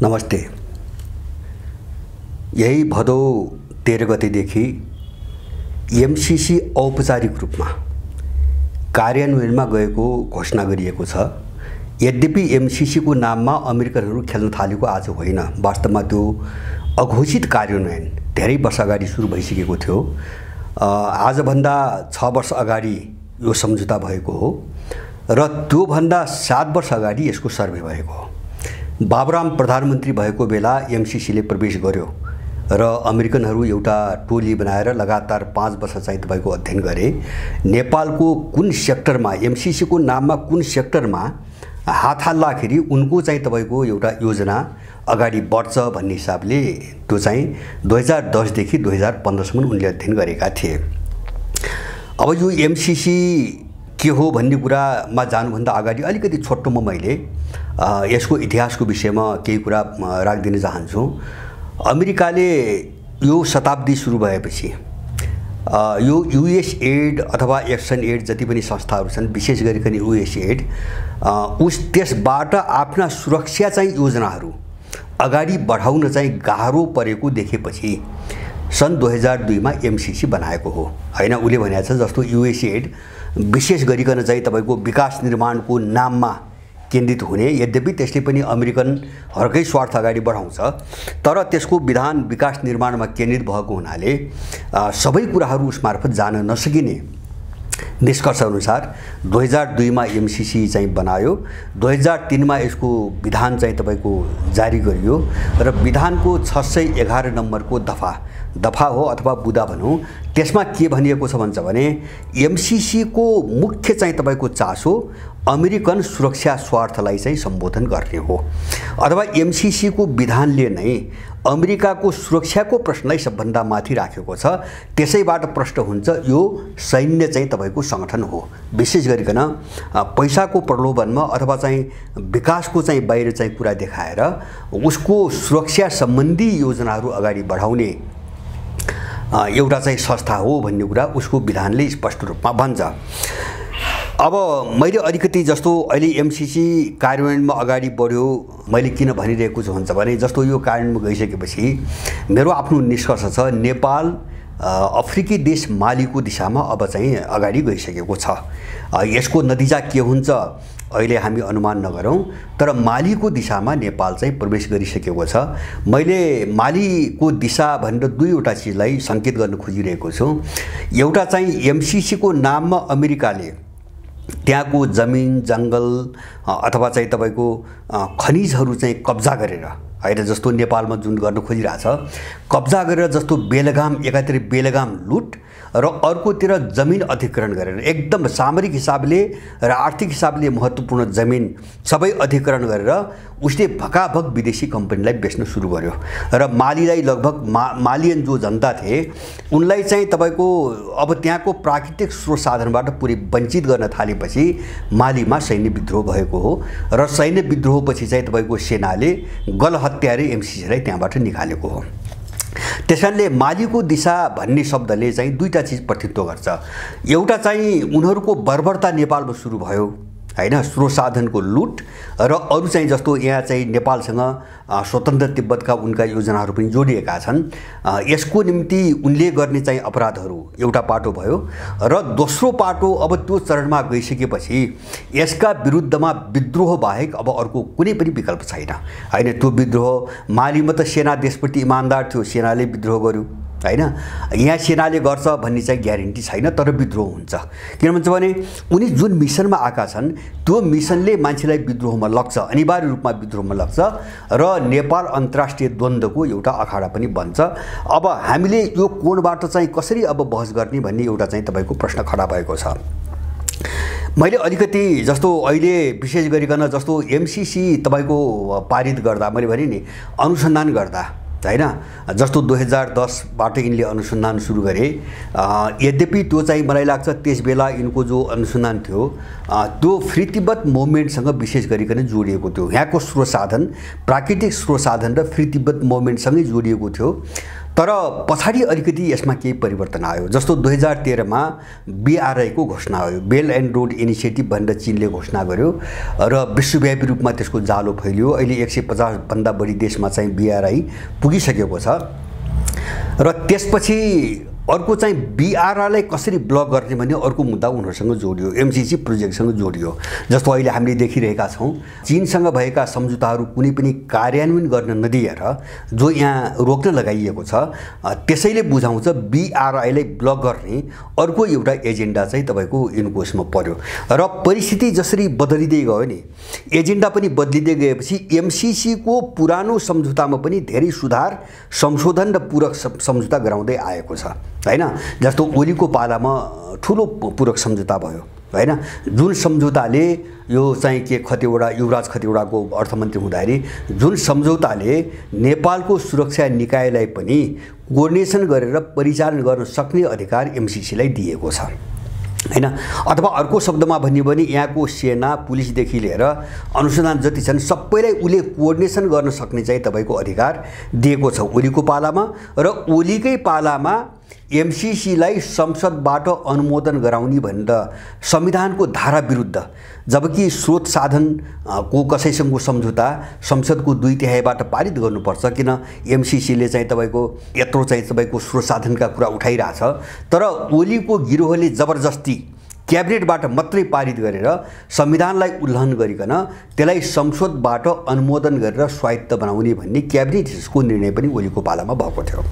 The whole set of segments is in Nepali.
नमस्ते। यही भदौ 13 गतेदेखि एमसीसी औपचारिक रूपमा कार्यान्वयनमा गएको घोषणा गरिएको छ। यद्यपि एमसीसी को नाममा अमेरिकनहरू खेल्न थालेको आज होइन, वास्तवमा त्यो अघोषित कार्यान्वयन धेरै वर्ष अगाडि सुरु भइसकेको थियो। आजभन्दा 6 वर्ष अगाडि यो सम्झौता भएको हो र त्यो भन्दा 7 वर्ष अगाडि यसको सर्वे भएको हो। बाबुराम प्रधानमन्त्री भएको बेला एमसीसीले प्रवेश गर्यो र अमेरिकनहरू एउटा टोली बनाएर लगातार 5 वर्ष चाहिँ तपाईको अध्ययन गरे। नेपालको कुन सेक्टरमा एमसीसी को नाममा कुन सेक्टरमा हात हाल्दाखेरि उनको चाहिँ तपाईको एउटा योजना अगाडि बढ्छ भन्ने हिसाबले त्यो चाहिँ 2010 देखि 2015 सम्म उनले अध्ययन गरेका थिए। अब यो एमसीसी के हो भन्ने कुरामा जानुभन्दा अगाडि अलिकति छोटोमा मैले यसको इतिहासको विषयमा केही कुरा राख्दिन चाहन्छु। अमेरिकाले यो शताब्दी सुरु भएपछि यो यूएस एड अथवा एक्सन एड जति पनि संस्थाहरू छन्, विशेष गरिकन यूएस एड, त्यसबाट आफ्ना सुरक्षा चाहिँ योजनाहरू अगाडि बढाउन चाहिँ गाह्रो परेको देखेपछि सन् 2002 मा एमसीसी बनाएको हो हैन। उले भनेको छ जस्तो यूएस एड विशेष गरिकन चाहिँ तपाईको विकास निर्माणको नाममा केन्द्रित हुने, यद्यपि त्यसले पनि अमेरिकनहरुकै स्वार्थ अगाडि बढाउँछ, तर त्यसको विधान विकास निर्माणमा केन्द्रित भएको हुनाले सबै कुराहरू उसमार्फत जान नसकिने निष्कर्ष अनुसार 2002 मा एमसीसी चाहिँ बनायो। 2003 मा यसको विधान चाहिँ तपाईको जारी गरियो र विधानको 611 नम्बरको दफा हो अथवा बुदा भनौं, त्यसमा के भनिएको छ भन्छ भने एमसीसी को मुख्य चाहिँ तपाईको चासो अमेरिकन सुरक्षा स्वार्थलाई चाहिँ सम्बोधन गर्ने हो अथवा एमसीसी को विधानले नै अमेरिकाको सुरक्षाको प्रश्नलाई सबभन्दा माथि राखेको छ। त्यसैबाट प्रश्न हुन्छ यो सैन्य चाहिँ तपाईको संगठन हो, विशेष गरिकन पैसाको प्रलोभनमा अथवा चाहिँ विकासको चाहिँ बाहिर चाहिँ कुरा देखाएर उसको सुरक्षा सम्बन्धी योजनाहरू अगाडि बढाउने एउटा चाहिँ संस्था हो भन्ने कुरा उसको विधानले स्पष्ट रूपमा भन्छ। अब मैले अलिकति जस्तो अहिले एमसीसी कार्यान्वयनमा अगाडि बढ्यो मैले किन भनिरहेको छु भन्छ भने जस्तो यो कार्यान्वयनमा गइसकेपछि मेरो आफ्नो निष्कर्ष छ, नेपाल अफ्रिकी देश मालीको दिशामा अब चाहिँ अगाडि गइसकेको छ। यसको नतिजा के हुन्छ अहिले हामी अनुमान नगरौं, तर मालीको दिशामा नेपाल चाहिँ प्रवेश गरिसकेको छ। मैले मालीको दिशा भनेर दुईवटा चीजलाई संकेत गर्न खोजिरहेको छु। एउटा चाहिँ एमसीसी को नाममा अमेरिकाले त्यहाँको जमिन जंगल अथवा चाहिँ तपाईको खनिजहरू चाहिँ कब्जा गरेर हैन, जस्तो नेपालमा जुन गर्न खोजिरहेछ कब्जा गरेर, जस्तो बेलगाम, एकातिर बेलगाम लुट र अर्कोतिर जमिन अधिग्रहण गरेर एकदम सामरिक हिसाबले र आर्थिक हिसाबले महत्त्वपूर्ण जमिन सबै अधिग्रहण गरेर उसले भकाभक विदेशी कम्पनीलाई बेच्न सुरु गर्यो र मालीलाई लगभग मालियन जो जनता थिए उनलाई चाहिँ तपाईको अब त्यहाँको प्राकृतिक स्रोत साधनबाट पुरै वञ्चित गर्न थालेपछि मालीमा सैन्य विद्रोह भएको हो र सैन्य विद्रोहपछि चाहिँ तपाईको सेनाले गल हत्यारे एमसीसीलाई त्यहाँबाट निकालेको हो। त्यसैले मालीको दिशा भन्ने शब्दले चाहिँ दुईटा चीज प्रतिनिधित्व गर्छ। एउटा चाहिँ उनीहरुको बर्बरता नेपालमा सुरु भयो हैन, स्रोत साधनको लुट र अरु चाहिँ जस्तो यहाँ चाहिँ नेपालसँग स्वतन्त्र तिब्बतका उनका योजनाहरू पनि जोडिएका छन्। यसको निम्ति उनले गर्ने चाहिँ अपराधहरू एउटा पाटो भयो र दोस्रो पाटो अब त्यो चरणमा गइसकेपछि यसका विरुद्धमा विद्रोह बाहेक अब अर्को कुनै पनि विकल्प छैन हैन। त्यो विद्रोह मालीमा त सेना देशप्रति इमानदार थियो, सेनाले विद्रोह गर्यो हैन, यहाँ सेनाले गर्छ भन्ने चाहिँ ग्यारेन्टी छैन, तर विद्रोह हुन्छ। किन भन्छ भने उनी जुन मिसनमा आएका छन् त्यो मिसनले मान्छेलाई विद्रोहमा लग्छ, अनिवार्य रूपमा विद्रोहमा लग्छ र नेपाल अन्तर्राष्ट्रिय द्वन्द्वको एउटा अखाडा पनि बन्छ। अब हामीले यो कोणबाट चाहिँ कसरी अब बहस गर्ने भन्ने एउटा चाहिँ तपाईको प्रश्न खडा भएको छ। मैले अलिकति जस्तो अहिले विशेष गरिकन जस्तो एमसीसी तपाईको पारित गर्दा मैले भने नि अनुसन्धान गर्दा हैन, जस्तो 2010 बाट यिनले अनुसन्धान सुरु गरे। यद्यपि त्यो चाहिँ मलाई लाग्छ त्यसबेला यिनको जो अनुसन्धान थियो त्यो फ्री तिब्बत मुभमेन्टसँग विशेष गरिकन जोडिएको थियो। यहाँको स्रोत साधन, प्राकृतिक स्रोत साधन र फ्री तिब्बत मुभमेन्टसँगै जोडिएको थियो। तर पछाडि अलिकति यसमा केही परिवर्तन आयो। जस्तो 2013 मा BRI को घोषणा भयो, बेल्ट एन्ड रोड इनिसिएटिभ भनेर चीनले घोषणा गर्यो र विश्वव्यापी रूपमा त्यसको जालो फैलियो। अहिले 150 भन्दा बढी देशमा चाहिँ BRI पुगिसकेको छ र त्यसपछि अर्को चाहिँ BRI कसरी ब्लक गर्ने भन्ने अर्को मुद्दा उनीहरूसँग जोडियो, MCC प्रोजेक्टसँग जोडियो। जस्तो अहिले हामीले देखिरहेका छौँ चीनसँग भएका सम्झौताहरू कुनै पनि कार्यान्वयन गर्न नदिएर जो यहाँ रोक्न लगाइएको छ, त्यसैले बुझाउँछ BRI लाई ब्लक गर्ने अर्को एउटा एजेन्डा चाहिँ तपाईको इन्कोसमा पर्यो र परिस्थिति जसरी बदलिँदै गयो नि, एजेन्डा पनि बदलिँदै गएपछि MCC को पुरानो सम्झौतामा पनि धेरै सुधार, संशोधन र पूरक सम्झौता गराउँदै आएको छ हैन। जस्तो ओलीको पालामा ठुलो पूरक सम्झौता भयो हैन, जुन सम्झौताले यो चाहिँ के खतिवडा, युवराज खतिवडाको अर्थमन्त्री हुँदाखेरि जुन सम्झौताले नेपालको सुरक्षा निकायलाई पनि कोर्डिनेसन गरेर परिचालन गर्न सक्ने अधिकार MCC लाई दिएको छ हैन। अथवा अर्को शब्दमा भन्यो भने यहाँको सेना, पुलिसदेखि लिएर अनुसन्धान जति छन् सबैलाई उले कोर्डिनेसन गर्न सक्ने चाहिँ तपाईको अधिकार दिएको छ ओलीको पालामा। र ओलीकै पालामा MCC लाई संसदबाट अनुमोदन गराउने भनेर संविधानको धारा विरुद्ध, जबकि स्रोत साधन को कसैसँगको सम्झौता संसदको 2/3 पारित गर्नुपर्छ, किन MCC ले चाहिँ तपाईको यत्रो चाहिँ तपाईको स्रोत साधनका कुरा उठाइरहेछ, तर ओलीको गिरोहले जबरजस्ती क्याबिनेटबाट मात्रै पारित गरेर संविधानलाई उल्लङ्घन गरिकन त्यसलाई संसदबाट अनुमोदन गरेर स्वायत्त बनाउने भन्ने क्याबिनेटको निर्णय पनि ओलीको पालामा भएको थियो।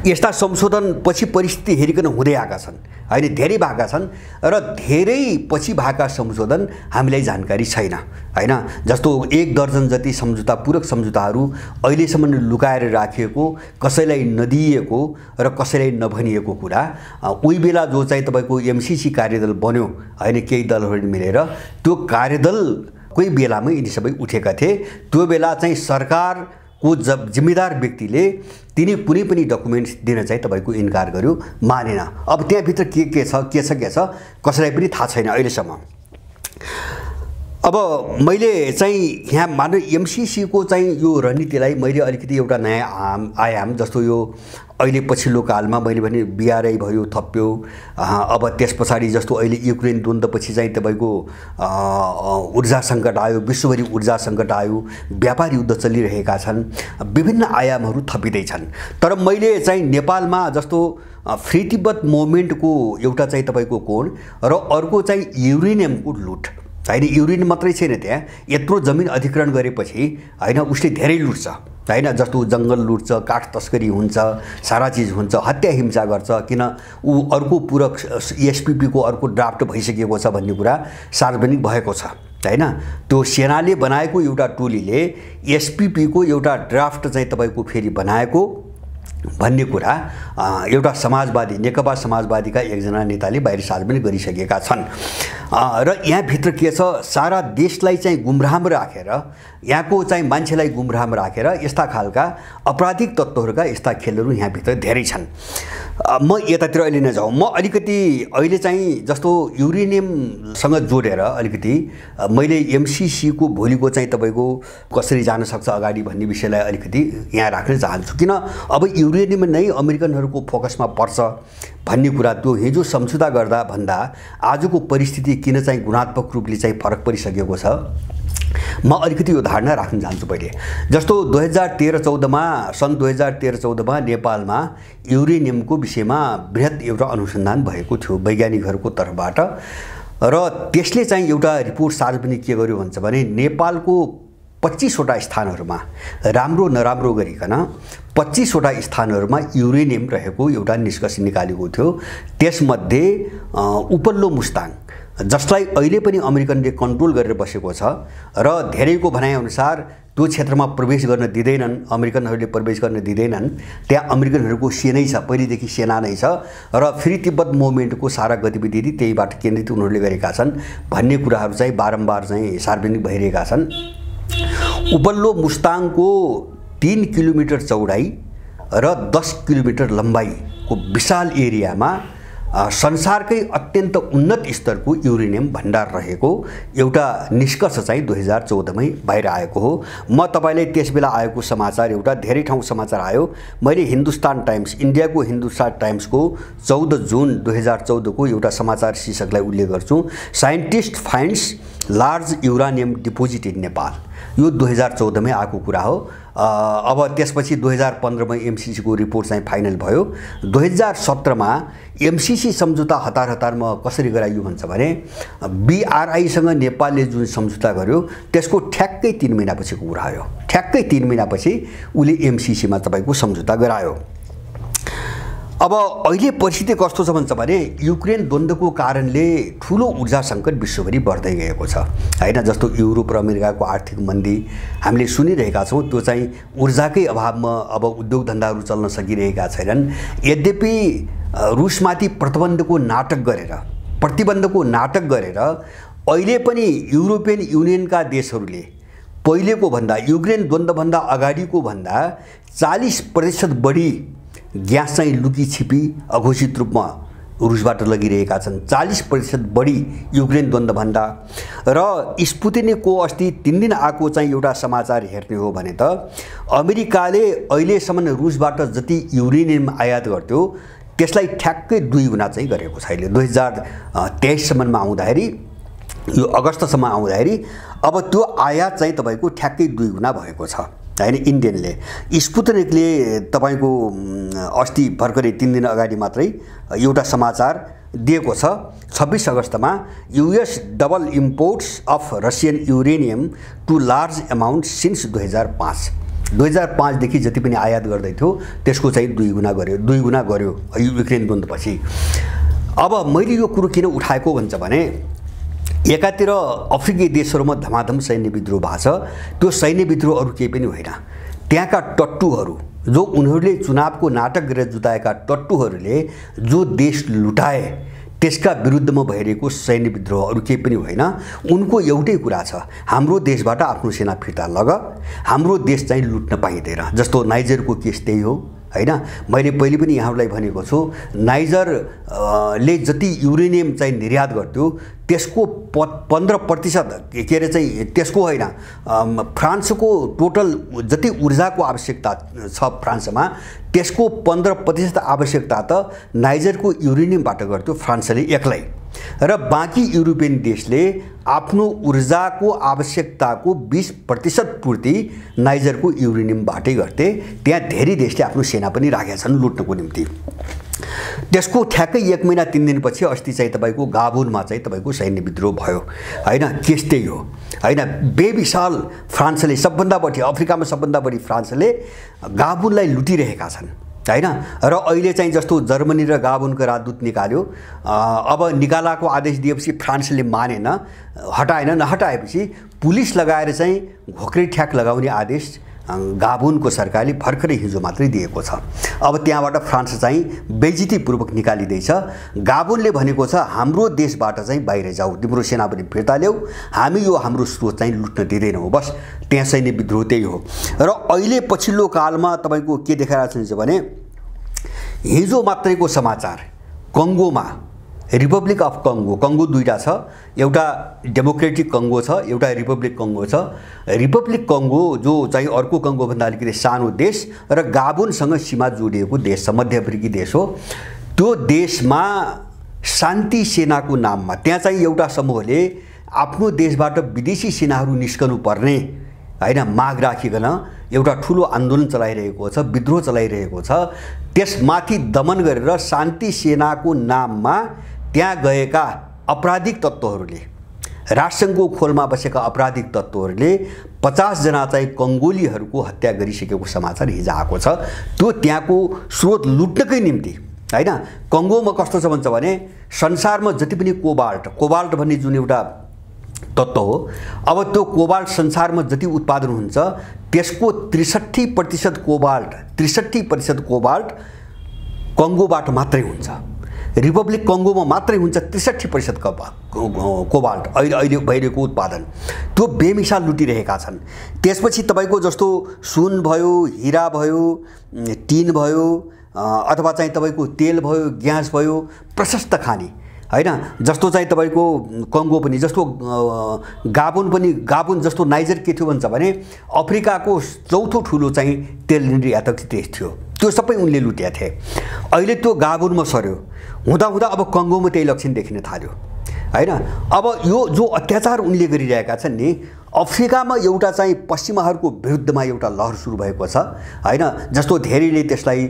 यस्ता संशोधन पछि परिस्थिति हेरिकन हुँदै आएका छन् हैन, धेरै भएका छन् र धेरै पछि भएका संशोधन हामीलाई जानकारी छैन हैन। जस्तो 1 दर्जन जति सम्झौता, पूरक सम्झौताहरू अहिलेसम्म लुकाएर राखिएको, कसैलाई नदिएको र कसैलाई नभनिएको कुरा, उही बेला जो चाहिँ तपाईको MCC कार्यदल बन्यो हैन, केही दलहरूले मिलेर त्यो कार्यदलकै बेलामै यिनी सबै उठेका थिए। त्यो बेला चाहिँ सरकार को जिम्मेदार व्यक्तिले तिनी कुनै पनि डकुमेन्ट्स दिन चाहिँ तपाईको इन्कार गर्यो, मानेन। अब त्यहाँ भित्र के छ कसैलाई पनि थाहा छैन अहिलेसम्म। अब मैले चाहिँ यहाँ मान्नु MCC को चाहिँ यो रणनीतिलाई मैले अलिकति एउटा नयाँ आयाम, जस्तो यो अहिले पछिल्लो कालमा मैले भने BRI भयो, थप्यो। अब त्यसपछि जस्तो अहिले युक्रेन द्वन्द्वपछि चाहिँ तपाईको ऊर्जा सङ्कट आयो, विश्वभरि ऊर्जा सङ्कट आयो, व्यापार युद्ध चलिरहेका छन्, विभिन्न आयामहरू थपिँदैछन्। तर मैले चाहिँ नेपालमा जस्तो फ्री तिब्बत मुभमेन्टको एउटा चाहिँ तपाईको कोण र अर्को चाहिँ युरेनियमको लुट हैन, युरेनियम मात्रै छैन, त्यहाँ यत्रो जमिन अधिग्रहण गरेपछि हैन उसले धेरै लुट्छ हैन। जस्तो जंगल लुट्छ, काठ तस्करी हुन्छ, सारा चीज हुन्छ, हत्या हिंसा गर्छ, किन ऊ अर्को पूरक SPP को अर्को ड्राफ्ट भइसकेको छ भन्ने कुरा सार्वजनिक भएको छ हैन। त्यो सेनाले बनाएको एउटा टोलीले SPP को एउटा ड्राफ्ट चाहिँ तपाईको फेरि बनाएको भन्ने कुरा एउटा समाजवादी, नेकपा समाजवादीका एकजना नेताले बाहिर सार्वजनिक गरिसकेका छन्। र यहाँ भित्र के छ, सारा देशलाई चाहिँ गुमराहमा राखेर, यहाँको चाहिँ मान्छेलाई गुमराहमा राखेर यस्ता खालका अपराधिक तत्त्वहरूका यस्ता खेलहरू यहाँ भित्र धेरै छन्। म यतातिर अहिले नजाउँ, म अलिकति अहिले चाहिँ जस्तो युरेनियमसँग जोडेर अलिकति मैले MCC को भोलिको चाहिँ तपाईको कसरी जान सक्छ अगाडि भन्ने विषयलाई अलिकति यहाँ राख्न चाहन्छु। किन अब युरेनियम नै अमेरिकनहरूको फोकसमा पर्छ भन्ने कुरा, त्यो हिजो सम्झौता गर्दा भन्दा आजको परिस्थिति किन चाहिँ गुणात्मक रूपले चाहिँ फरक परिसकेको छ, म अलिकति यो धारणा राख्न चाहन्छु। पहिले जस्तो 2013-14 मा, सन् 2013-14 मा नेपालमा युरेनियमको विषयमा बृहत एउटा अनुसन्धान भएको थियो वैज्ञानिकहरूको तर्फबाट, र त्यसले चाहिँ एउटा रिपोर्ट सार्वजनिक के गर्यो भन्छ भने नेपालको 25 वटा स्थानहरूमा राम्रो नराम्रो गरिकन 25 वटा स्थानहरूमा युरेनियम रहेको एउटा निष्कर्ष निकालेको थियो। त्यसमध्ये उपल्लो मुस्ताङ, जसलाई अहिले पनि अमेरिकनले कन्ट्रोल गरेर बसेको छ र धेरैको भनाइअनुसार त्यो क्षेत्रमा प्रवेश गर्न दिँदैनन्, अमेरिकनहरूले प्रवेश गर्न दिँदैनन्, त्यहाँ अमेरिकनहरूको सेनै छ, पहिलेदेखि सेना नै छ र फ्री तिब्बत मुभमेन्टको सारा गतिविधि त्यहीबाट केन्द्रित उनीहरूले गरेका छन् भन्ने कुराहरू चाहिँ बारम्बार चाहिँ सार्वजनिक भइरहेका छन्। उपल्लो मुस्ताङको 3 किलोमिटर चौडाइ र 10 किलोमिटर लम्बाइको विशाल एरियामा संसारकै अत्यन्त उन्नत स्तरको युरेनियम भण्डार रहेको एउटा निष्कर्ष चाहिँ 2014 मै बाहिर आएको हो। म तपाईलाई त्यसबेला आएको समाचार एउटा धेरै ठाउँ समाचार आयो। मैले हिन्दुस्तान टाइम्स, इन्डियाको हिन्दुस्तान टाइम्सको 14 जुन 2014 को एउटा समाचार शीर्षकलाई उल्लेख गर्छु। Scientist finds large uranium deposit in Nepal. यो 2014 मै आएको कुरा हो। अब त्यसपछि 2015 मा एमसीसी को रिपोर्ट चाहिँ फाइनल भयो। 2017 मा एमसीसी सम्झौता हतार हतारमा कसरी गराइयो भन्छ भने बीआरआई सँग नेपालले जुन सम्झौता गर्यो त्यसको ठ्याक्कै 3 महिनापछिको कुरा हो। ठ्याक्कै 3 महिनापछि उले एमसीसी मा तपाईको सम्झौता गरायो। अब अहिले परिस्थिति कस्तो छ भन्छ भने युक्रेन द्वन्द्वको कारणले ठूलो ऊर्जा संकट विश्वभरि बढ्दै गएको छ हैन। जस्तो युरोप र अमेरिकाको आर्थिक मन्दी हामीले सुनिरहेका छौं। त्यो चाहिँ ऊर्जाकै अभावमा अब उद्योग धन्दाहरू चल्न सकिरहेका छैनन्। यद्यपि रुसमाथि प्रतिबन्धको नाटक गरेर अहिले पनि युरोपियन युनियनका देशहरूले पहिलेको भन्दा युक्रेन द्वन्द्वभन्दा अगाडिको भन्दा 40% बढी ग्यास चाहिँ लुकी छिपी अघोषित रूपमा रुसबाट लगिरहेका छन्। 40% बढी युक्रेन द्वन्द्वभन्दा। र स्पुतनिकको अस्ति 3 दिन आएको चाहिँ एउटा समाचार हेर्ने हो भने त अमेरिकाले अहिलेसम्म रुसबाट जति युरेनियम आयात गर्थ्यो त्यसलाई ठ्याक्कै 2 गुणा चाहिँ गरेको छ। अहिले 2023 सम्ममा आउँदाखेरि, यो अगस्तसम्म आउँदाखेरि अब त्यो आयात चाहिँ तपाईको ठ्याक्कै 2 गुणा भएको छ हैन। इन्डियनले स्पुतनिकले तपाईको अस्ति भर्खरै 3 दिन अगाडि मात्रै एउटा समाचार दिएको छ। 26 अगस्तमा US double imports of Russian uranium to large amount since 2005। 2005 देखि जति पनि आयात गर्दै थियो त्यसको चाहिँ 2 गुणा गर्यो युक्रेन द्वन्द्वपछि। अब मैले यो कुरो किन उठाएको भन्छ भने एकातिर अफ्रिकी देशहरूमा धमाधम सैन्य विद्रोह भएको छ। त्यो सैन्य विद्रोह अरु केही पनि होइन, त्यहाँका टट्टुहरू जो उनीहरूले चुनावको नाटक गरेर जुटाएका टट्टुहरूले जो देश लुटाए त्यसका विरुद्धमा भइरहेको सैन्य विद्रोह अरु केही पनि होइन। उनको एउटै कुरा छ, हाम्रो देशबाट आफ्नो सेना फिर्ता लग, हाम्रो देश चाहिँ लुट्न पाइँदैन। जस्तो नाइजरको केस त्यही हो हैन। मैले पहिले पनि यहाँहरुलाई भनेको छु, नाइजर ले जति युरेनियम चाहिँ निर्यात गर्थ्यो त्यसको 15% के रे चाहिँ त्यसको होइन, फ्रान्सको टोटल जति ऊर्जाको आवश्यकता छ फ्रान्समा त्यसको 15% आवश्यकता त नाइजरको युरेनियमबाट गर्थ्यो फ्रान्सले एक्लै। र बाँकी युरोपियन देशले आफ्नो ऊर्जाको आवश्यकताको 20% पूर्ति नाइजरको युरेनियमबाटै गर्थे। त्यहाँ धेरै देशले आफ्नो सेना पनि राखेका छन् लुट्नको निम्ति। त्यसको ठ्याक्कै 1 महिना 3 दिनपछि अस्ति चाहिँ तपाईको गाबोनमा चाहिँ तपाईको सैन्य विद्रोह भयो हैन। केस त्यही हो हैन। बेविशाल फ्रान्सले सबभन्दा बढी, अफ्रिकामा सबभन्दा बढी फ्रान्सले गाबोनलाई लुटिरहेका छन् हैन। र अहिले चाहिँ जस्तो जर्मनी र गाबोनको राजदूत निकाल्यो। अब निकालाको आदेश दिएपछि फ्रान्सले मानेन, हटाएन। नहटाएपछि पुलिस लगाएर चाहिँ घोक्रे ठ्याक लगाउने आदेश गाबोनको सरकारले भर्खरै हिजो मात्रै दिएको छ। अब त्यहाँबाट फ्रान्स चाहिँ बेइज्जतीपूर्वक निकालिदैछ। गाबोनले भनेको छ हाम्रो देशबाट चाहिँ बाहिर जाऊ, तिम्रो सेना पनि फिर्ता ल्याऊ, हामी यो हाम्रो स्रोत चाहिँ लुट्न दिँदैनौँ। बस त्यहाँ सैन्य विद्रोह त्यही हो। र अहिले पछिल्लो कालमा तपाईको के देखाइरहेको छ भने हिजो मात्रैको समाचार, कङ्गोमा रिपब्लिक अफ कङ्गो, कङ्गो दुईटा छ, एउटा डेमोक्रेटिक कङ्गो छ, एउटा रिपब्लिक कङ्गो छ। रिपब्लिक कङ्गो जो चाहिँ अर्को कङ्गो भन्दा अलिकति सानो देश र गाबोनसँग सीमा जोडिएको देश छ, मध्य अफ्रिकी देश हो। त्यो देशमा शान्ति सेनाको नाममा त्यहाँ चाहिँ एउटा समूहले आफ्नो देशबाट विदेशी सेनाहरू निस्कनु पर्ने हैन माग राखिकन एउटा ठूलो आन्दोलन चलाइरहेको छ, विद्रोह चलाइरहेको छ। त्यसमाथि दमन गरेर शान्ति सेनाको नाममा त्यहाँ गएका अपराधिक तत्त्वहरूले, राष्ट्रसङ्घको खोलमा बसेका अपराधिक तत्त्वहरूले 50 जना चाहिँ कङ्गोलीहरूको हत्या गरिसकेको समाचार हिजो आएको छ। त्यो त्यहाँको स्रोत लुट्नकै निम्ति हैन। कङ्गोमा कस्तो छ भन्छ भने संसारमा जति पनि कोबाल्ट भन्ने जुन एउटा तत्त्व हो, अब त्यो कोबाल्ट संसारमा जति उत्पादन हुन्छ त्यसको 63% कोबाल्ट कङ्गोबाट मात्रै हुन्छ। रिपब्लिक कङ्गोमा मात्रै हुन्छ 63% कोबाल्ट अहिले भइरहेको उत्पादन। त्यो बेमिसाल लुटिरहेका छन्। त्यसपछि तपाईको जस्तो सुन भयो, हीरा भयो, टिन भयो, अथवा चाहिँ तपाईको तेल भयो, ग्यास भयो, प्रशस्त खानी हैन, जस्तो चाहिँ तपाईको कङ्गो पनि, जस्तो गाबोन जस्तो नाइजर के थियो भन्छ भने अफ्रिकाको चौथो ठुलो चाहिँ तेल निर्यातक देश थियो। त्यो सबै उनले लुट्या थिए। अहिले त्यो गाबोनमा सर्यो, हुँदा अब कङ्गोमा त्यही लक्षण देखिन थाल्यो हैन। अब यो जो अत्याचार उनले गरिरहेका छन् नि, अफ्रिकामा एउटा चाहिँ पश्चिमाहरूको विरुद्धमा एउटा लहर सुरु भएको छ हैन। जस्तो धेरैले त्यसलाई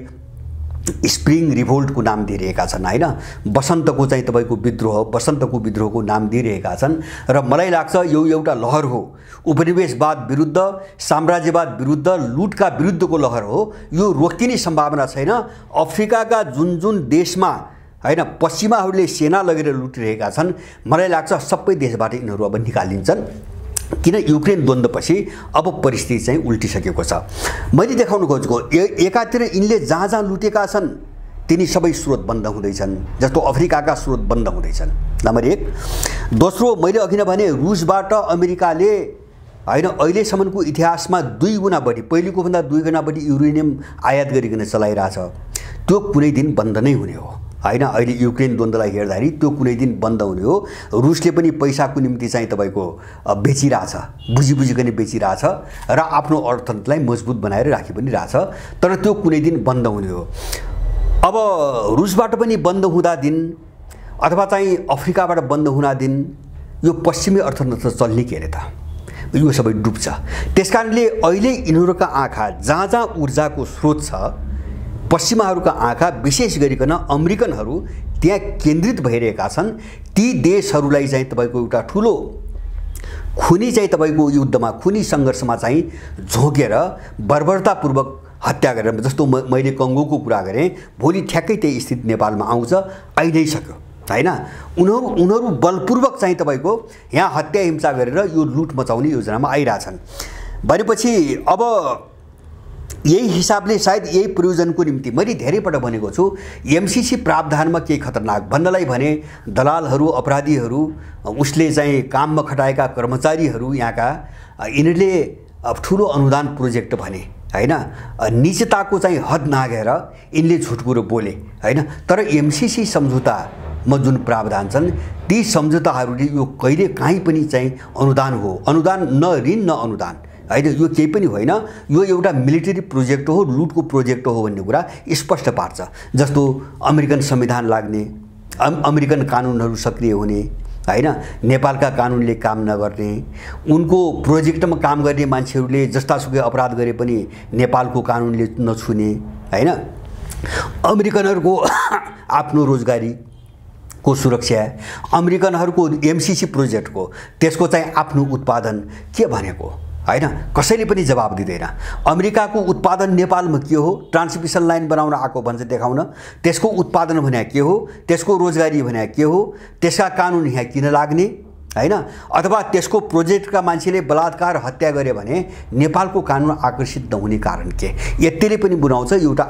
स्प्रिङ रिभोल्टको नाम दिइरहेका छन् हैन, वसन्तको चाहिँ तपाईको विद्रोह, वसन्तको विद्रोहको नाम दिइरहेका छन्। र मलाई लाग्छ यो एउटा लहर हो, उपनिवेशवाद विरुद्ध, साम्राज्यवाद विरुद्ध, लुटका विरुद्धको लहर हो। यो रोकिने सम्भावना छैन। अफ्रिकाका जुन देशमा हैन पश्चिमाहरूले सेना लगेर लुटिरहेका छन्, मलाई लाग्छ सबै देशबाट यिनीहरू अब निकालिन्छन्, किन युक्रेन द्वन्द्वपछि अब परिस्थिति चाहिँ उल्टिसकेको छ। मैले देखाउन खोजेको एकातिर यिनले जहाँ लुटेका छन् तिनी सबै स्रोत बन्द हुँदैछन्, जस्तो अफ्रिकाका स्रोत बन्द हुँदैछन्, नम्बर 1। दोस्रो, मैले अघि नै भने रुसबाट अमेरिकाले हैन अहिलेसम्मको इतिहासमा 2 गुणा बढी, पहिलेको भन्दा 2 गुणा बढी युरेनियम आयात गरिकन चलाइरहेछ। त्यो कुनै दिन बन्द नै हुने हो हैन। अहिले युक्रेन द्वन्द्वलाई हेर्दाखेरि त्यो कुनै दिन बन्द हुने हो। रुसले पनि पैसाको निम्ति चाहिँ तपाईको बेचिरहेछ, बुझिकन बेचिरहेछ र आफ्नो अर्थतन्त्रलाई मजबुत बनाएर राखि पनि रहेछ, तर त्यो कुनै दिन बन्द हुने हो। अब रुसबाट पनि बन्द हुँदा दिन अथवा चाहिँ अफ्रिकाबाट बन्द हुँदा दिन यो पश्चिमी अर्थतन्त्र चल्ने के अरे त, यो सबै डुब्छ। त्यसकारणले अहिले यिनीहरूका आँखा जहाँ ऊर्जाको स्रोत छ, पश्चिमाहरूका आँखा विशेष गरिकन अमेरिकनहरू त्यहाँ केन्द्रित भइरहेका छन्। ती देशहरूलाई चाहिँ तपाईको एउटा ठुलो खुनी चाहिँ तपाईको युद्धमा, खुनी सङ्घर्षमा चाहिँ झोकेर बर्बरतापूर्वक हत्या गरेर, जस्तो मैले कङ्गोको कुरा गरेँ, भोलि ठ्याक्कै त्यही स्थिति नेपालमा आउँछ, आइ नै सक्यो हैन। उनीहरू बलपूर्वक चाहिँ तपाईको यहाँ हत्या हिंसा गरेर यो लुट मचाउने योजनामा आइरहेछन् भनेपछि अब यही हिसाबले सायद यही प्रयोजनको निम्ति मैले धेरैपल्ट भनेको छु, एमसीसी प्रावधानमा केही खतरनाक भन्नलाई भने दलालहरू, अपराधीहरू, उसले चाहिँ काममा खटाएका कर्मचारीहरू, यहाँका यिनीहरूले ठुलो अनुदान प्रोजेक्ट भने हैन, निजताको चाहिँ हद नागेर यिनले झुट कुरो बोले हैन। तर एमसीसी सम्झौतामा जुन प्रावधान छन् ती सम्झौताहरूले यो कहिले काहीँ पनि चाहिँ अनुदान हो, अनुदान न ऋण न अनुदान हैन, यो केही पनि होइन, यो एउटा मिलिटरी प्रोजेक्ट हो, लुटको प्रोजेक्ट हो भन्ने कुरा स्पष्ट पार्छ। जस्तो अमेरिकन संविधान लाग्ने, अमेरिकन कानुनहरू सक्रिय हुने हैन, नेपालका कानुनले काम नगर्ने, उनको प्रोजेक्टमा काम गर्ने मान्छेहरूले जस्तासुकै अपराध गरे पनि नेपालको कानुनले नछुने हैन, अमेरिकनहरूको आफ्नो रोजगारीको सुरक्षा, अमेरिकनहरूको एमसीसी प्रोजेक्टको त्यसको चाहिँ आफ्नो उत्पादन के भनेको हैन, कसैले पनि जवाब दिँदैन। अमेरिकाको उत्पादन नेपालमा के हो, ट्रान्समिसन लाइन बनाउन आएको भन्छ देखाउन, त्यसको उत्पादन भने के हो, त्यसको रोजगारी भने के हो, त्यसका कानुन यहाँ किन लाग्ने हैन, अथवा त्यसको प्रोजेक्टका मान्छेले बलात्कार हत्या गरे भने नेपालको कानुन आकर्षित नहुने कारण के, यतिले पनि बुझाउँछ एउटा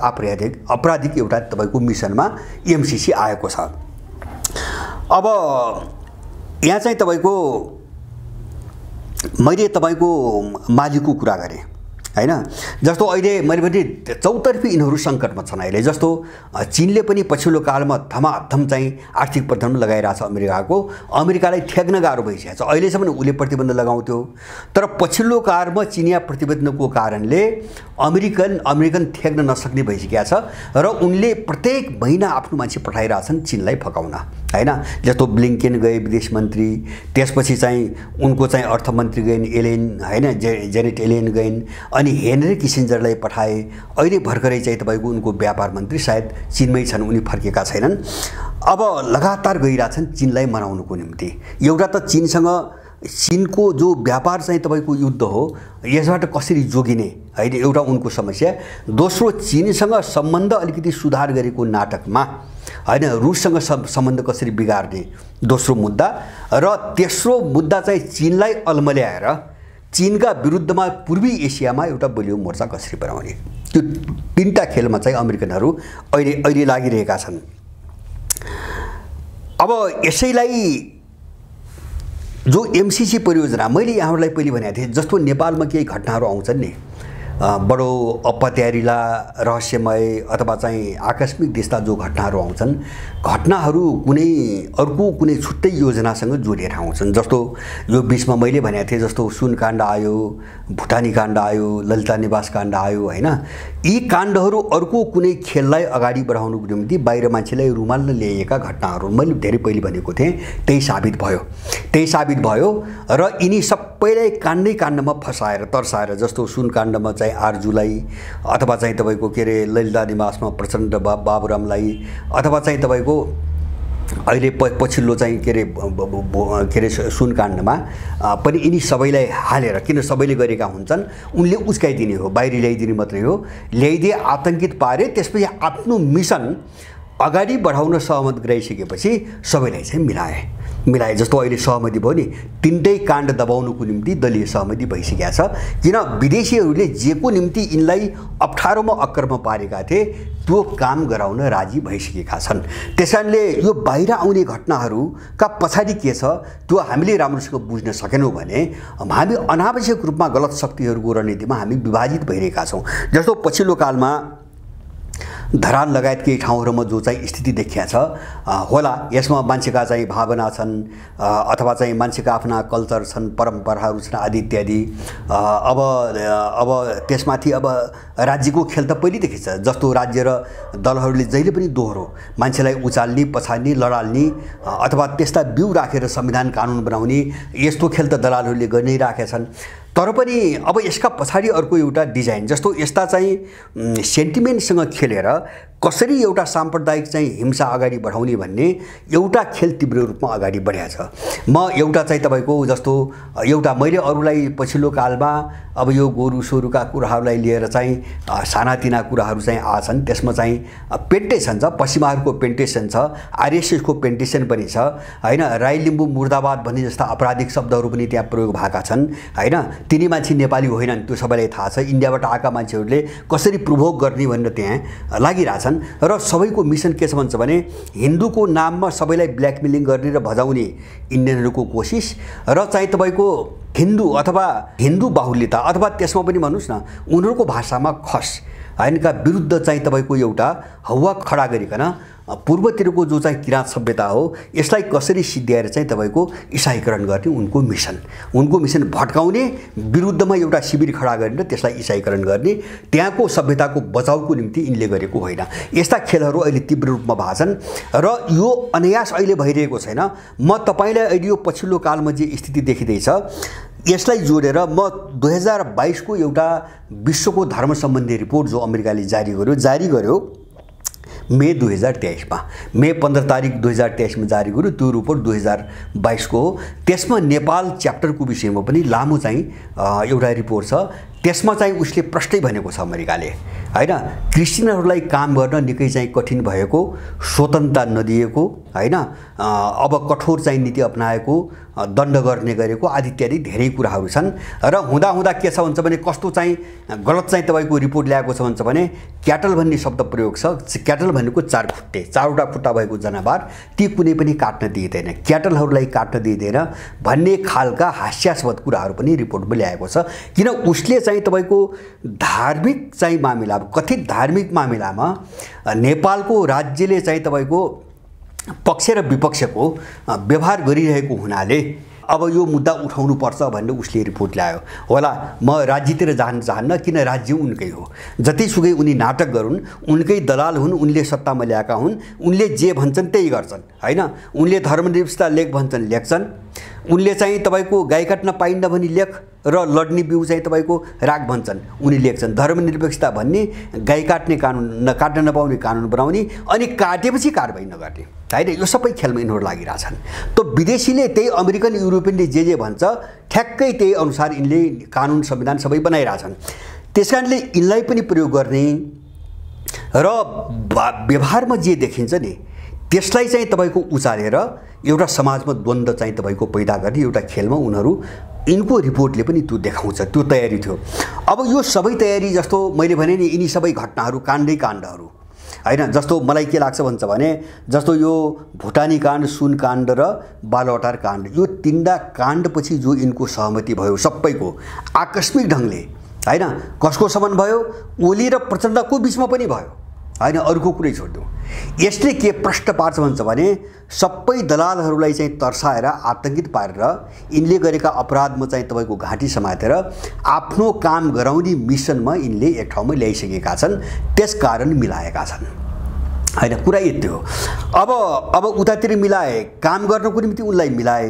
आपराधिक एउटा तपाईको मिसनमा एमसीसी आएको छ। अब यहाँ चाहिँ तपाईको मैले तपाईको मालीको कुरा गरेँ हैन, जस्तो अहिले मैले भने चौतर्फी यिनीहरू सङ्कटमा छन् अहिले। जस्तो चीनले पनि पछिल्लो कालमा धमाधम चाहिँ आर्थिक प्रतिबन्ध लगाइरहेछ अमेरिकालाई ठेक्न गाह्रो भइसकेको छ। अहिलेसम्म उसले प्रतिबन्ध लगाउँथ्यो, तर पछिल्लो कालमा चिनिया प्रतिबन्धको कारणले अमेरिकन ठेक्न नसक्ने भइसकेको छ र उनले प्रत्येक महिना आफ्नो मान्छे पठाइरहेछन् चीनलाई फकाउन हैन। जस्तो ब्लिङ्केन गए विदेश मन्त्री, त्यसपछि चाहिँ उनको चाहिँ अर्थमन्त्री गइन् एलेन हैन, जेनेट एलेन गइन्, अनि हेनरी किसिन्जरलाई पठाए। अहिले भर्खरै चाहिँ तपाईको उनको व्यापार मन्त्री सायद चीनमै छन्, उनी फर्केका छैनन्। अब लगातार गइरहेछन् चीनलाई मनाउनुको निम्ति। एउटा त चीनको जो व्यापार चाहिँ तपाईको युद्ध हो, यसबाट कसरी जोगिने हैन एउटा उनको समस्या। दोस्रो, चीनसँग सम्बन्ध अलिकति सुधार गरेको नाटकमा हैन रुससँग सम्बन्ध कसरी बिगार्ने दोस्रो मुद्दा, र तेस्रो मुद्दा चाहिँ चीनलाई अल्मल्याएर चीनका विरुद्धमा पूर्वी एसियामा एउटा बलियो मोर्चा कसरी बनाउने। त्यो तीनटा खेलमा चाहिँ अमेरिकनहरू अहिले लागिरहेका छन्। अब यसैलाई जो एमसीसी परियोजना मैले यहाँहरूलाई पहिले भनेको थिएँ, जस्तो नेपालमा केही घटनाहरू आउँछन् नि, बडो अपत्यारिला रहस्यमय अथवा चाहिँ आकस्मिक त्यस्ता जो घटनाहरू आउँछन् घटनाहरू कुनै छुट्टै योजनासँग जोडिएर आउँछन्। जस्तो यो बीचमा मैले भनेको थिएँ जस्तो सुनकाण्ड आयो, भुटानी काण्ड आयो, ललिता निवास काण्ड आयो हैन। यी काण्डहरू अर्को कुनै खेललाई अगाडि बढाउनको निम्ति बाहिर मान्छेलाई रुमाल्न ल्याइएका घटनाहरू मैले धेरै पहिले भनेको थिएँ। त्यही साबित भयो र यिनी सबैलाई काण्डमा फसाएर तर्साएर जस्तो सुनकाण्डमा चाहिँ आरजुलाई अथवा चाहिँ तपाईको के रे ललिता निवासमा प्रचण्ड बाबुरामलाई अथवा चाहिँ तपाईको अहिले पछिल्लो चाहिँ के रे सुनकाण्डमा पनि यिनी सबैलाई हालेर किन सबैले गरेका हुन्छन् उनले उस्काइदिने हो, बाहिर ल्याइदिने मात्रै हो, ल्याइदिए आतंकित पारे त्यसपछि आफ्नो मिसन अगाडि बढाउन सहमत गराइसकेपछि सबैलाई चाहिँ मिलाए जस्तो अहिले सहमति भयो नि तीनटै काण्ड दबाउनुको निम्ति दलीय सहमति भइसकेको छ। किन विदेशीहरूले जेको निम्ति यिनलाई अप्ठ्यारोमा अक्करमा पारेका थिए त्यो काम गराउन राजी भइसकेका छन्। त्यसकारणले यो बाहिर आउने घटनाहरूका पछाडि के छ त्यो हामीले राम्रोसँग बुझ्न सकेनौँ भने हामी अनावश्यक रूपमा गलत शक्तिहरूको रणनीतिमा हामी विभाजित भइरहेका छौँ। जस्तो पछिल्लो कालमा धरान लगायत केही ठाउँहरूमा जो चाहिँ स्थिति देखिया छ होला यसमा मान्छेका चाहिँ भावना छन् अथवा चाहिँ मान्छेका आफ्ना कल्चर छन्, परम्पराहरू छन् आदि इत्यादि। अब त्यसमाथि अब राज्यको खेल त पहिलेदेखि छ। जस्तो राज्य र दलहरूले जहिले पनि दोहोरो मान्छेलाई उचाल्ने, पछाड्ने, लडाल्ने अथवा त्यस्ता बिउ राखेर संविधान कानुन बनाउने यस्तो खेल त दलालहरूले गरि नै राखेका छन्। तर पनि अब यसका पछाडि अर्को एउटा डिजाइन जस्तो यस्ता चाहिँ सेन्टिमेन्टसँग खेलेर कसरी एउटा साम्प्रदायिक चाहिँ हिंसा अगाडि बढाउने भन्ने एउटा खेल तीव्र रूपमा अगाडि बढेको छ। म एउटा चाहिँ तपाईको जस्तो एउटा मैले अरूलाई पछिल्लो कालमा अब यो गोरु सोरुका कुराहरूलाई लिएर चाहिँ सानातिना कुराहरू चाहिँ आछन्। त्यसमा चाहिँ पेन्टेसन छ, पश्चिमाहरूको पेन्टेसन छ, आरएसएसको पेन्टेसन पनि छ हैन। राई लिम्बू मुर्दाबाद भन्ने जस्ता आपराधिक शब्दहरू पनि त्यहाँ प्रयोग भएका छन् हैन। तिनी मान्छे नेपाली होइनन् त्यो सबैलाई थाहा छ। इन्डियाबाट आएका मान्छेहरूले कसरी प्रोभोक गर्ने भनेर त्यहाँ लागिरहेछन् र सबैको मिसन के छ भन्छ भने हिन्दूको नाममा सबैलाई ब्ल्याकमेलिङ गर्ने र भजाउने इन्डियनहरूको कोसिस र चाहिँ तपाईको हिन्दू अथवा हिन्दू बाहुल्यता अथवा त्यसमा पनि भन्नुस् न उनीहरूको भाषामा खस हैनका विरुद्ध चाहिँ तपाईको एउटा हौवा खडा गरिकन पूर्वतिरको जो चाहिँ किराँत सभ्यता हो यसलाई कसरी सिद्ध्याएर चाहिँ तपाईको इसाईकरण गर्ने उनको मिसन भट्काउने विरुद्धमा एउटा शिविर खडा गरेर त्यसलाई इसाईकरण गर्ने त्यहाँको सभ्यताको बचाउको निम्ति यिनले गरेको होइन। यस्ता खेलहरू अहिले तीव्र रूपमा भाछन् र यो अनायास अहिले भइरहेको छैन। म तपाईलाई अहिले यो पछिल्लो कालमा जे स्थिति देखिँदैछ यसलाई जोडेर म 2022 को एउटा विश्वको धर्म सम्बन्धी रिपोर्ट जो अमेरिकाले जारी गर्यो मे 2023 मा मे 15 तारिक 2023 मा जारी गर्यो। त्यो रिपोर्ट 2022 को हो। त्यसमा नेपाल च्याप्टरको विषयमा पनि लामो चाहिँ एउटा रिपोर्ट छ। त्यसमा चाहिँ उसले प्रष्टै भनेको छ अमेरिकाले हैन क्रिस्चियनहरूलाई काम गर्न निकै चाहिँ कठिन भएको, स्वतन्त्रता नदिएको हैन, अब कठोर चाहिँ नीति अपनाएको, दण्ड गर्ने गरेको आदि इत्यादि धेरै कुराहरू छन्। र हुँदा के छ भन्छ भने कस्तो चाहिँ गलत चाहिँ तपाईको रिपोर्ट ल्याएको छ भन्छ भने क्याटल भन्ने शब्द प्रयोग छ। क्याटल भनेको चारवटा खुट्टा भएको जनावर, ती कुनै पनि काट्न दिइदैन, क्याटलहरूलाई काट्न दिइदैन भन्ने खालका हास्यास्पद कुराहरू पनि रिपोर्टमा ल्याएको छ। किन उसले चाहिँ तपाईको धार्मिक चाहिँ मामिला, कथित धार्मिक मामिलामा नेपालको राज्यले चाहिँ तपाईको पक्ष र विपक्षको व्यवहार गरिरहेको हुनाले अब यो मुद्दा उठाउनु पर्छ भन्ने उसले रिपोर्ट ल्यायो होला। म राज्यतिर जान चाहन्न किन राज्य उनकै हो। जतिसुकै उनी नाटक गरून्, उनकै दलाल हुन्, उनले सत्तामा ल्याएका हुन्, उनले जे भन्छन् त्यही गर्छन् हैन। उनले धर्मनिरपेक्षता लेख भन्छन् लेख्छन्, उनले चाहिँ तपाईको गाई काट्न पाइन्न भनी लेख र लड्ने बिउ चाहिँ तपाईको राग भन्छन् उनी लेख्छन्। धर्मनिरपेक्षता भन्ने गाई काट्ने कानुन काट्न नपाउने कानुन बनाउने अनि काटेपछि कारबाही नगर्ने हैन। यो सबै खेलमा यिनीहरू लागिरहेछन्। त विदेशीले त्यही अमेरिकन युरोपियनले जे भन्छ ठ्याक्कै त्यही अनुसार यिनले कानुन संविधान सबै बनाइरहेछन्। त्यसकारणले यिनलाई पनि प्रयोग गर्ने र व्यवहारमा जे देखिन्छ नि त्यसलाई चाहिँ तपाईको उचालेर एउटा समाजमा द्वन्द्व चाहिँ तपाईको पैदा गर्ने एउटा खेलमा उनीहरू यिनको रिपोर्टले पनि त्यो देखाउँछ। त्यो तयारी थियो। अब यो सबै तयारी जस्तो मैले भने नि यिनी सबै घटनाहरू काण्डहरू हैन। जस्तो मलाई के लाग्छ भन्छ भने जस्तो यो भुटानी काण्ड, सुन काण्ड र बालुवाटार काण्ड, यो तीनटा काण्डपछि जो यिनको सहमति भयो सबैको आकस्मिक ढङ्गले हैन। कसको सम्बन्ध भयो? ओली र प्रचण्डको बीचमा पनि भयो हैन। अरूको कुरै छोड्दिउँ। यसले के प्रश्न पार्छ भन्छ भने सबै दलालहरूलाई चाहिँ तर्साएर आतंकित पारेर यिनले गरेका अपराधमा चाहिँ तपाईँको घाँटी समातेर आफ्नो काम गराउने मिसनमा यिनले एक ठाउँमा ल्याइसकेका छन्, त्यसकारण मिलाएका छन् हैन। कुरा यति हो। अब उतातिर मिलाए, काम गर्नको निम्ति उनलाई मिलाए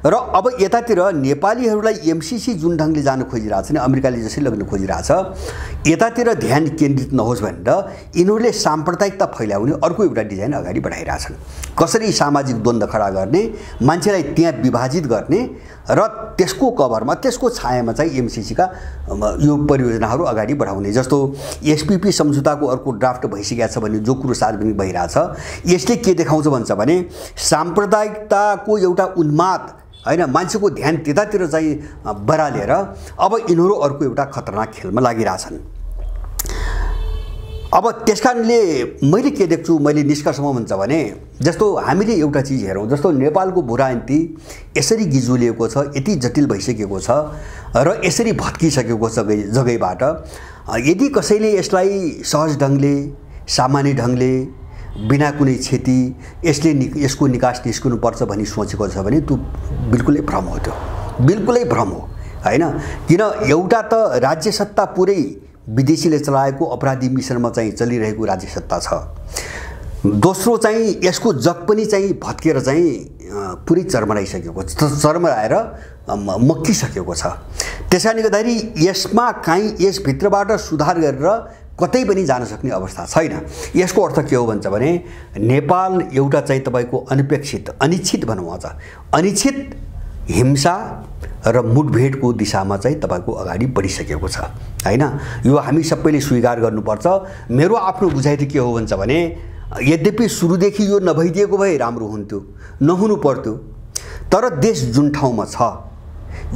र अब यतातिर नेपालीहरूलाई एमसीसी जुन ढङ्गले जान खोजिरहेछ नि, अमेरिकाले जसरी लग्न खोजिरहेछ, यतातिर ध्यान केन्द्रित नहोस् भनेर यिनीहरूले साम्प्रदायिकता फैलाउने अर्को एउटा डिजाइन अगाडि बढाइरहेछन्। कसरी सामाजिक द्वन्द्व खडा गर्ने, मान्छेलाई त्यहाँ विभाजित गर्ने र त्यसको कभरमा, त्यसको छायामा चाहिँ एमसीसीका यो परियोजनाहरू अगाडि बढाउने। जस्तो एसपीपी सम्झौताको अर्को ड्राफ्ट भइसकेको छ भने जो कुरो सार्वजनिक भइरहेछ, यसले के देखाउँछ भन्छ भने साम्प्रदायिकताको एउटा उन्माद हैन, मान्छेको ध्यान त्यतातिर चाहिँ बरालेर अब यिनीहरू अर्को एउटा खतरनाक खेलमा लागिरहेछन्। अब त्यसकारणले मैले के देख्छु, मैले निष्कर्षमा भन्छ भने जस्तो हामीले एउटा चिज हेरौँ, जस्तो नेपालको भूराजनीति यसरी गिजुलिएको छ, यति जटिल भइसकेको छ र यसरी भत्किसकेको छ जग्गैबाट, यदि कसैले यसलाई सहज ढङ्गले, सामान्य ढङ्गले, बिना कुनै क्षति यसको निकास निस्कनुपर्छ भनी सोचेको छ भने त्यो बिल्कुलै भ्रम हो। त्यो बिल्कुलै भ्रम हो हैन। किन एउटा त राज्य सत्ता पुरै विदेशीले चलाएको अपराधी मिसनमा चाहिँ चलिरहेको राज्य सत्ता छ, दोस्रो चाहिँ यसको जग पनि चाहिँ भत्केर चाहिँ पुरै चरमराइसकेको छ, चरमराएर मक्किसकेको छ। त्यसैले गर्दाखेरि यसमा काहीँ यसभित्रबाट सुधार गरेर कतै पनि जान सक्ने अवस्था छैन। यसको अर्थ के हो भन्छ भने नेपाल एउटा चाहिँ तपाईँको अनपेक्षित, अनिश्चित भनौँ, अझ अनिश्चित हिंसा र मुठभेडको दिशामा चाहिँ तपाईँको अगाडि बढिसकेको छ हैन। यो हामी सबैले स्वीकार गर्नुपर्छ। मेरो आफ्नो बुझाइ त के हो भन्छ भने यद्यपि सुरुदेखि यो नभइदिएको भए राम्रो हुन्थ्यो, नहुनु पर्थ्यो, तर देश जुन ठाउँमा छ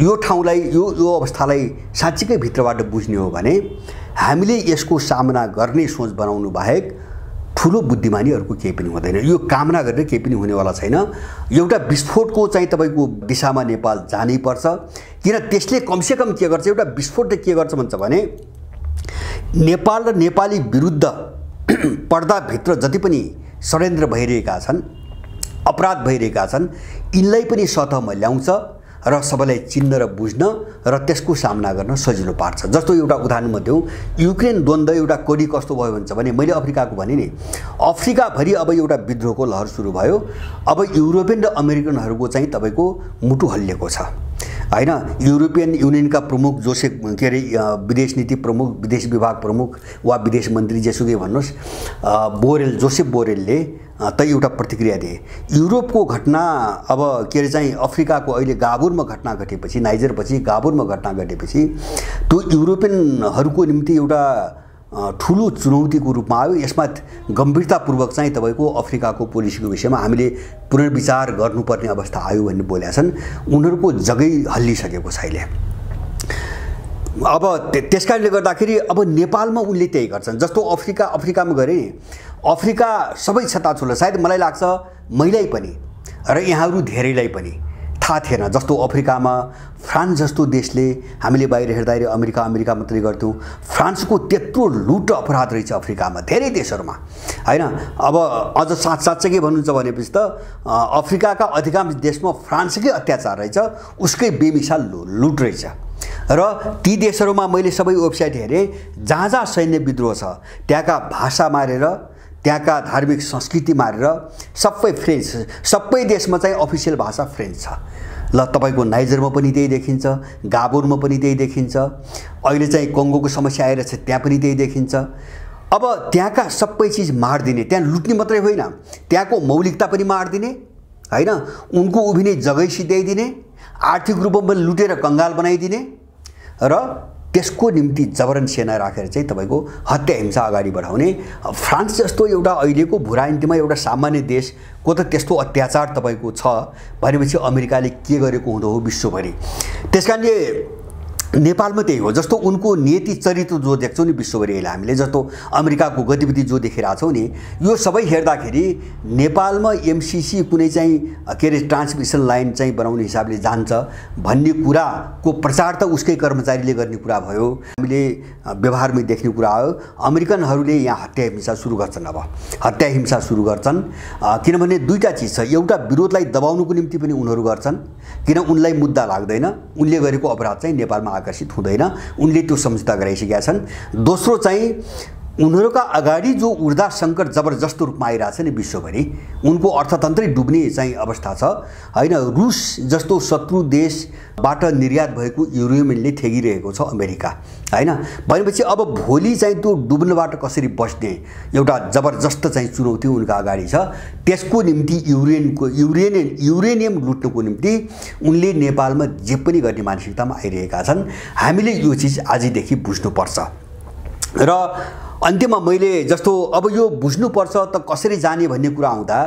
यो ठाउँलाई, यो अवस्थालाई साँच्चीकै भित्रबाट बुझ्ने हो भने हामीले यसको सामना गर्ने सोच बनाउनु बाहेक ठुलो बुद्धिमानी अर्को केही पनि हुँदैन। यो कामना गरेर केही पनि हुनेवाला छैन। एउटा विस्फोटको चाहिँ तपाईँको दिशामा नेपाल जानै पर्छ। किन त्यसले कमसेकम के गर्छ, एउटा विस्फोटले के गर्छ भन्छ भने नेपाल र नेपाली विरुद्ध पर्दाभित्र जति पनि षड्यन्त्र भइरहेका छन्, अपराध भइरहेका छन्, यिनलाई पनि सतहमा ल्याउँछ र सबैलाई चिन्न र बुझ्न र त्यसको सामना गर्न सजिलो पार्छ। जस्तो एउटा उदाहरण दिउँ, युक्रेन द्वन्द्व एउटा कडी कस्तो भयो भन्छ भने मैले अफ्रिकाको भने नि, अफ्रिकाभरि अब एउटा विद्रोहको लहर सुरु भयो। अब युरोपियन र अमेरिकनहरूको चाहिँ तपाईँको मुटु हल्लिएको छ हैन। युरोपियन युनियनका प्रमुख विदेश नीति प्रमुख, विदेश विभाग प्रमुख वा विदेश मन्त्री जेसुकै भन्नुहोस्, जोसेफ बोरेलले त एउटा प्रतिक्रिया दिए। युरोपको घटना अब चाहिँ अफ्रिकाको अहिले गाबुरमा घटना घटेपछि, नाइजरपछि गाबुरमा घटना घटेपछि त्यो युरोपियनहरूको निम्ति एउटा ठुलो चुनौतीको रूपमा आयो। यसमा गम्भीरतापूर्वक चाहिँ तपाईँको अफ्रिकाको पोलिसीको विषयमा हामीले पुनर्विचार गर्नुपर्ने अवस्था आयो भन्ने बोलेका छन्। उनीहरूको जगै हल्लिसकेको छ अहिले। अब त्यसकारणले गर्दाखेरि अब नेपालमा उनले त्यही गर्छन्। जस्तो अफ्रिकामा गरे नि, अफ्रिका सबै छताछुल्ला, सायद मलाई लाग्छ मैलाई पनि र यहाँहरू धेरैलाई पनि थाहा थिएन। जस्तो अफ्रिकामा फ्रान्स जस्तो देशले, हामीले बाहिर हेर्दाखेरि अमेरिका मात्रै गर्थ्यौँ, फ्रान्सको त्यत्रो लुट अपराध रहेछ अफ्रिकामा, धेरै देशहरूमा हैन। अब अझ साँच्चै के भन्नुहुन्छ भनेपछि त अफ्रिकाका अधिकांश देशमा फ्रान्सकै अत्याचार रहेछ, उसकै बेमिसाल लुट रहेछ। र ती देशहरूमा मैले सबै वेबसाइट हेरेँ, जहाँ जहाँ सैन्य विद्रोह छ त्यहाँका भाषा मारेर, त्यहाँका धार्मिक संस्कृति मारेर सबै फ्रेन्च, सबै देशमा चाहिँ अफिसियल भाषा फ्रेन्च छ। ल तपाईँको नाइजरमा पनि त्यही देखिन्छ, गाबोनमा पनि त्यही देखिन्छ, अहिले चाहिँ कङ्गोको समस्या आइरहेछ त्यहाँ पनि त्यही देखिन्छ। अब त्यहाँका सबै चिज मारिदिने, त्यहाँ लुट्ने मात्रै होइन, त्यहाँको मौलिकता पनि मारिदिने हैन, उनको उभिने जग्गै सिध्याइदिने, आर्थिक रूपमा पनि लुटेर कङ्गाल बनाइदिने र त्यसको निम्ति जबरन सेना राखेर चाहिँ तपाईँको हत्या हिंसा अगाडि बढाउने। फ्रान्स जस्तो एउटा अहिलेको भूराजनीतिमा एउटा सामान्य देशको त त्यस्तो अत्याचार तपाईँको छ भनेपछि अमेरिकाले के गरेको हुँदो हो विश्वभरि। त्यसकारणले नेपालमा त्यही हो। जस्तो उनको नीति चरित्र जो देख्छौँ नि विश्वभरि अहिले हामीले, जस्तो अमेरिकाको गतिविधि जो देखिरहेछौँ नि, यो सबै हेर्दाखेरि नेपालमा एमसिसी कुनै चाहिँ के अरे ट्रान्समिसन लाइन चाहिँ बनाउने हिसाबले जान्छ भन्ने कुराको प्रचार त उसकै कर्मचारीले गर्ने कुरा भयो। हामीले व्यवहारमै देख्ने कुरा हो। अमेरिकनहरूले यहाँ हत्या हिंसा सुरु गर्छन्। अब हत्या हिंसा सुरु गर्छन् किनभने दुईटा चिज छ। एउटा विरोधलाई दबाउनुको निम्ति पनि उनीहरू गर्छन्, किन उनलाई मुद्दा लाग्दैन, उनले गरेको अपराध चाहिँ नेपालमा आकर्षित हुँदैन, उनले त्यो सम्झौता गराइसकेका छन्। दोस्रो चाहिँ उनीहरूका अगाडि जो ऊर्जा सङ्कट जबरजस्त रूपमा आइरहेछ नि विश्वभरि, उनको अर्थतन्त्रै डुब्ने चाहिँ अवस्था छ हैन। रुस जस्तो शत्रु देशबाट निर्यात भएको युरेनियमले थेगिरहेको छ अमेरिका हैन। भनेपछि अब भोलि चाहिँ त्यो डुब्नबाट कसरी बस्ने एउटा जबरजस्त चाहिँ चुनौती उनका अगाडि छ। त्यसको निम्ति युरेनियम लुट्नको निम्ति उनले नेपालमा जे पनि गर्ने मानसिकतामा आइरहेका छन्। हामीले यो चिज आजदेखि बुझ्नुपर्छ। र अन्त्यमा मैले जस्तो अब यो बुझ्नुपर्छ त कसरी जाने भन्ने कुरा आउँदा,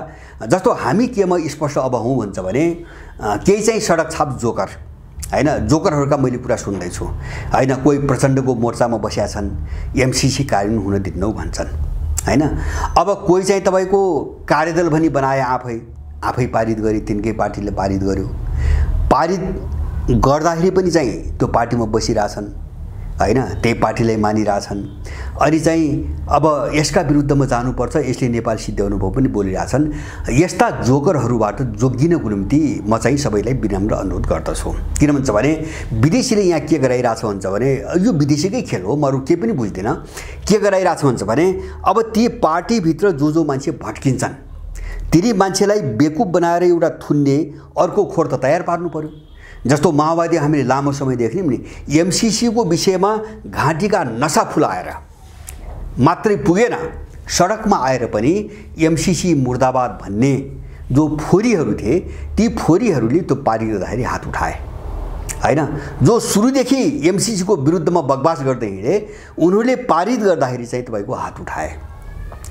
जस्तो हामी केमा स्पष्ट अब हौँ भन्छ भने केही चाहिँ सडक छाप जोकर हैन, जोकरहरूका मैले कुरा सुन्दैछु हैन। कोही प्रचण्डको मोर्चामा बसेका छन्, एमसिसी कार्यान्वयन हुन दिन्नौ भन्छन् हैन। अब कोही चाहिँ तपाईँको कार्यदल भनी बनाए, आफै पारित गरी, तिनकै पार्टीले पारित गर्यो। पारित गर्दाखेरि पनि चाहिँ त्यो पार्टीमा बसिरहेछन् हैन, त्यही पार्टीलाई मानिरहेछन्। अनि चाहिँ अब यसका विरुद्धमा जानुपर्छ, यसले नेपाल सिद्ध्याउनु भयो पनि बोलिरहेछन्। यस्ता जोकरहरूबाट जोगिनको निम्ति म चाहिँ सबैलाई विनम्र अनुरोध गर्दछु। किन भन्छ भने विदेशीले यहाँ के गराइरहेछ भन्छ भने यो विदेशीकै खेल हो, म अरू केही पनि बुझ्दिनँ। के गराइरहेछ भन्छ भने अब ती पार्टीभित्र जो मान्छे भट्किन्छन् तिनी मान्छेलाई बेकुब बनाएर एउटा थुन्ने अर्को खोर त तयार पार्नु पर्यो। जस्तो माओवादी हामीले लामो समय देख्यौँ नि, एमसिसीको विषयमा घाँटीका नसा फुलाएर मात्रै पुगेन, सडकमा आएर पनि एमसिसी मुर्दाबाद भन्ने जो फोरीहरू थिए ती फोरीहरूले त्यो पारित गर्दाखेरि हात उठाए हैन। जो सुरुदेखि एमसिसीको विरुद्धमा बकवास गर्दै हिँडे उनीहरूले पारित गर्दाखेरि चाहिँ तपाईँको हात उठाए,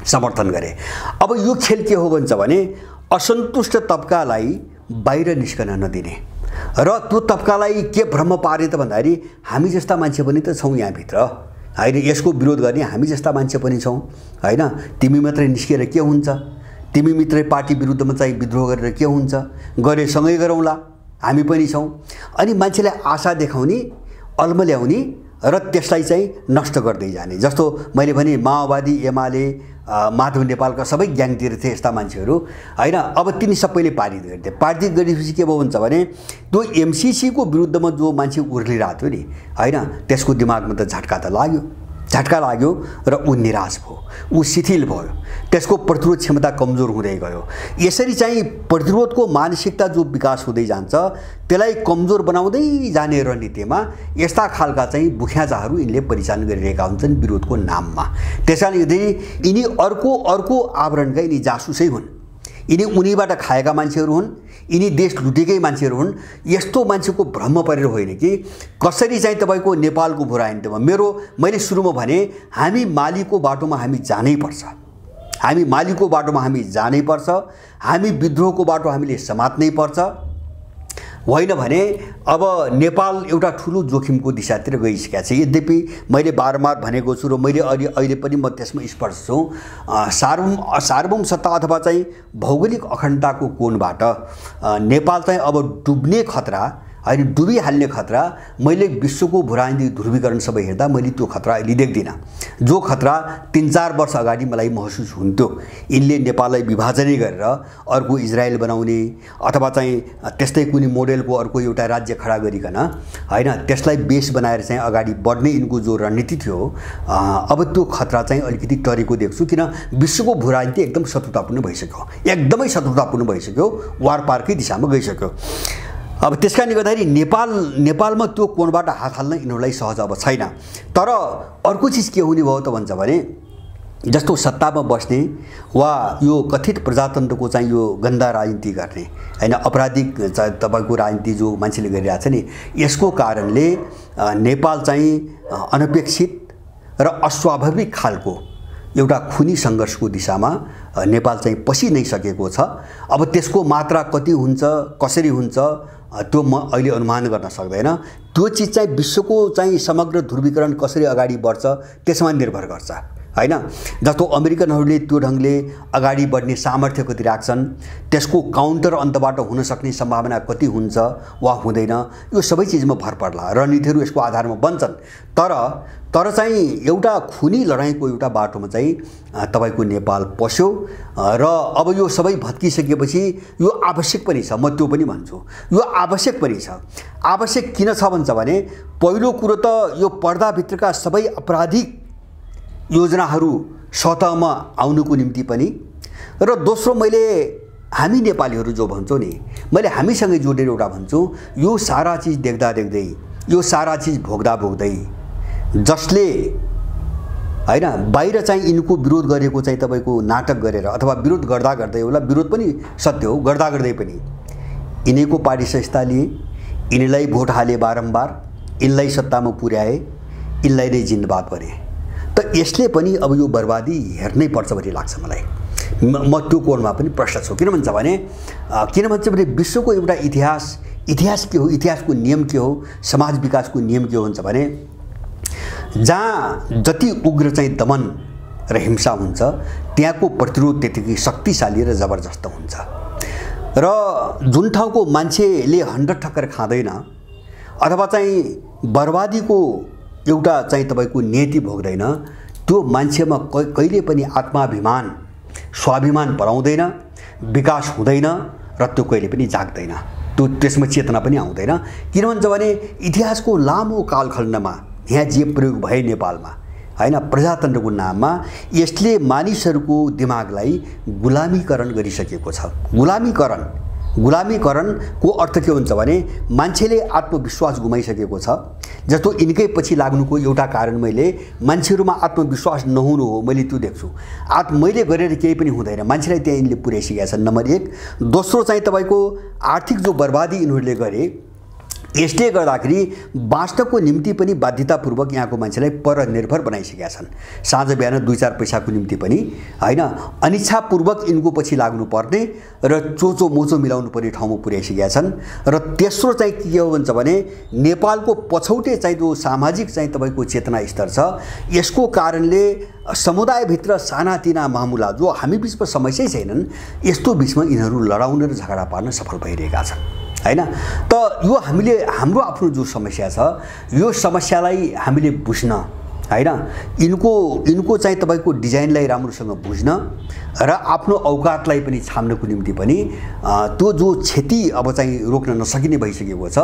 समर्थन गरे। अब यो खेल के हो भन्छ भने असन्तुष्ट तबकालाई बाहिर निस्कन नदिने र त्यो तबकालाई के भ्रम पारे त भन्दाखेरि हामी जस्ता मान्छे पनि त छौँ यहाँभित्र हैन, यसको विरोध गर्ने हामी जस्ता मान्छे पनि छौँ हैन। तिमी मात्रै निस्केर के हुन्छ, तिमी मात्रै पार्टी विरुद्धमा चाहिँ विद्रोह गरेर के हुन्छ, गरे सँगै गरौँला, हामी पनि छौँ। अनि मान्छेलाई आशा देखाउने, अल्मल्याउने र त्यसलाई चाहिँ नष्ट गर्दै जाने। जस्तो मैले भने माओवादी, एमाले, माधव नेपालका सबै ग्याङतिर थिए यस्ता मान्छेहरू हैन। अब तिनी सबैले पारित गरिदिए। पारित गरेपछि के भयो भन्छ भने त्यो एमसिसीको विरुद्धमा जो मान्छे उर्लिरहेको थियो नि हैन, त्यसको दिमागमा त झट्का लाग्यो र ऊ निराश भयो, ऊ शिथिल भयो, त्यसको प्रतिरोध क्षमता कमजोर हुँदै गयो। यसरी चाहिँ प्रतिरोधको मानसिकता जो विकास हुँदै जान्छ त्यसलाई कमजोर बनाउँदै जाने रणनीतिमा यस्ता खालका चाहिँ बुख्याचाहरू यिनले परिचालन गरिरहेका हुन्छन् विरोधको नाममा। त्यसकारण यिनी अर्को आवरणका यिनी जासुसै हुन्, यिनी उनीबाट खाएका मान्छेहरू हुन्, यिनी देश लुटेकै मान्छेहरू हुन्। यस्तो मान्छेको भ्रम परेर होइन कि कसरी चाहिँ तपाईँको नेपालको भुराइन्टमा मैले सुरुमा भने हामी मालीको बाटोमा हामी जानै पर्छ, हामी मालीको बाटोमा हामी जानै पर्छ, हामी विद्रोहको बाटो हामीले समात्नै पर्छ। होइन भने अब नेपाल एउटा ठुलो जोखिमको दिशातिर गइसकेको छ। यद्यपि मैले बारम्बार भनेको छु र मैले अहिले पनि म त्यसमा स्पष्ट छु, सार्वभौम सत्ता अथवा चाहिँ भौगोलिक अखण्डताको कोणबाट नेपाल चाहिँ अब डुब्ने खतरा होइन, डुबिहाल्ने खतरा मैले विश्वको भूराजनीतिक ध्रुवीकरण सबै हेर्दा मैले त्यो खतरा अहिले देख्दिनँ। जो खतरा 3-4 वर्ष अगाडि मलाई महसुस हुन्थ्यो, यिनले नेपाललाई विभाजनै गरेर अर्को इजरायल बनाउने अथवा चाहिँ त्यस्तै कुनै मोडेलको अर्को एउटा राज्य खडा गरिकन हैन, त्यसलाई बेस बनाएर चाहिँ अगाडि बढ्ने यिनको जो रणनीति थियो, अब त्यो खतरा चाहिँ अलिकति टरेको देख्छु। किन विश्वको भूराजनीति एकदम शत्रुतापूर्ण भइसक्यो, एकदमै शत्रुतापूर्ण भइसक्यो, वारपारकै दिशामा गइसक्यो। अब त्यसकारणले गर्दाखेरि नेपालमा त्यो कोणबाट हात हाल्न यिनीहरूलाई सहज अब छैन। तर अर्को चिज के हुने भयो त भन्छ भने जस्तो सत्तामा बस्ने वा यो कथित प्रजातन्त्रको चाहिँ यो गन्दा राजनीति गर्ने हैन, अपराधिक तपाईँको राजनीति जो मान्छेले गरिरहेछ नि, यसको कारणले नेपाल चाहिँ अनपेक्षित र अस्वाभाविक खालको एउटा खुनी सङ्घर्षको दिशामा नेपाल चाहिँ पसि नै सकेको छ। अब त्यसको मात्रा कति हुन्छ, कसरी हुन्छ, त्यो म अहिले अनुमान गर्न सक्दैन। त्यो चिज चाहिँ विश्वको चाहिँ समग्र ध्रुवीकरण कसरी अगाडि बढ्छ त्यसमा निर्भर गर्छ हैन। जस्तो अमेरिकनहरूले त्यो ढङ्गले अगाडि बढ्ने सामर्थ्य कति राख्छन्, त्यसको काउन्टर अन्तबाट हुन सक्ने सम्भावना कति हुन्छ वा हुँदैन, यो सबै चिजमा भर पर्ला। रणनीतिहरू यसको आधारमा बन्छन्। तर चाहिँ एउटा खुनी लडाईँको एउटा बाटोमा चाहिँ तपाईको नेपाल पस्यो र अब यो सबै भत्किसकेपछि यो आवश्यक पनि छ, म त्यो पनि भन्छु, यो आवश्यक पनि छ। आवश्यक किन छ भन्छ भने पहिलो कुरो त यो पर्दाभित्रका सबै आपराधिक योजनाहरू सतहमा आउनुको निम्ति पनि, र दोस्रो मैले हामी नेपालीहरू जो भन्छौँ नि, मैले हामीसँगै जोडेर एउटा भन्छु, यो सारा चिज देख्दा देख्दै, यो सारा चिज भोग्दा भोग्दै जसले हैन बाहिर चाहिँ यिनको विरोध गरेको चाहिँ तपाईको नाटक गरेर अथवा विरोध गर्दा गर्दै होला, विरोध पनि सत्य हो, गर्दा गर्दै पनि यिनीको पार्टी संस्था लिए, यिनीलाई भोट हाले बारम्बार, यिनलाई सत्तामा पुर्याए, यिनलाई नै जिन्दाबाद भने, त यसले पनि अब यो बर्बादी हेर्नै पर्छ भन्ने लाग्छ मलाई। म त्यो कोणमा पनि प्रश्न छु। किन भन्छ भने विश्वको एउटा इतिहास के हो, इतिहासको नियम के हो, समाज विकासको नियम के हो भन्छ भने जहाँ जति उग्र चाहिँ दमन र हिंसा हुन्छ त्यहाँको प्रतिरोध त्यतिकै शक्तिशाली र जबरजस्त हुन्छ। र जुन ठाउँको मान्छेले हन्डर ठक्कर खाँदैन अथवा चाहिँ बर्बादीको एउटा चाहिँ तपाईको नीति भोग्दैन, त्यो मान्छेमा कहिले पनि आत्माभिमान स्वाभिमान पराउँदैन, विकास हुँदैन र त्यो कहिले पनि जाग्दैन, त्यो त्यसमा चेतना पनि आउँदैन। किन भन्छ भने इतिहासको लामो कालखण्डमा यहाँ जे प्रयोग भए नेपालमा हैन प्रजातन्त्रको नाममा यसले मानिसहरूको दिमागलाई गुलामीकरण गरिसकेको छ। गुलामीकरणको अर्थ के हुन्छ भने मान्छेले आत्मविश्वास गुमाइसकेको छ। जस्तो यिनकै पछि लाग्नुको एउटा कारण मैले मान्छेहरूमा आत्मविश्वास नहुनु हो, मैले त्यो देख्छु। मैले गरेर केही पनि हुँदैन, मान्छेलाई त्यहाँ यिनले पुर्याइसकेका छन्, नम्बर 1। दोस्रो चाहिँ तपाईको आर्थिक जो बर्बादी यिनीहरूले गरे यसले गर्दाखेरि बाँच्नको निम्ति पनि बाध्यतापूर्वक यहाँको मान्छेलाई परनिर्भर बनाइसकेका छन्। साँझ बिहान 2-4 पैसाको निम्ति पनि हैन अनिच्छापूर्वक यिनको पछि लाग्नु पर्ने र चोचो मोचो मिलाउनु पर्ने ठाउँमा पुर्याइसकेका छन्। र तेस्रो चाहिँ के हो भन्छ भने नेपालको पछौटे चाहिँ जो सामाजिक चाहिँ तपाईको चेतना स्तर छ यसको कारणले समुदायभित्र सानातिना मामुला जो हामी बीचमा समस्या छैनन् यस्तो बीचमा यिनीहरू लडाउन र झगडा पार्न सफल भइरहेका छन् हैन। त यो हामीले हाम्रो आफ्नो जो समस्या छ यो समस्यालाई हामीले बुझ्न हैन इनको चाहिँ तपाईको डिजाइनलाई राम्रोसँग बुझ्न र आफ्नो औकातलाई पनि छाम्नको निम्ति पनि त्यो जो क्षति अब चाहिँ रोक्न नसकिने भइसकेको छ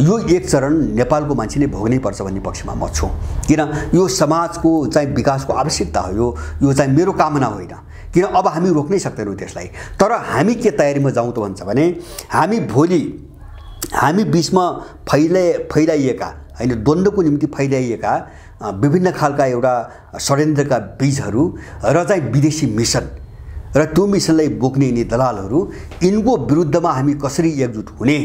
यो एक चरण नेपालको मान्छेले भोग्नै पर्छ भन्ने पक्षमा म छु। किन यो समाजको चाहिँ विकासको आवश्यकता हो, यो चाहिँ मेरो कामना होइन। किन अब हामी रोक्नै सक्दैनौँ त्यसलाई। तर हामी के तयारीमा जाउँ त भन्छ भने हामी बीचमा फैलाइएका हैन द्वन्द्वको निम्ति फैलाइएका विभिन्न खालका एउटा षड्यन्त्रका बीजहरू र चाहिँ विदेशी मिसन र त्यो मिसनलाई बोक्ने यिनी दलालहरू यिनको विरुद्धमा हामी कसरी एकजुट हुने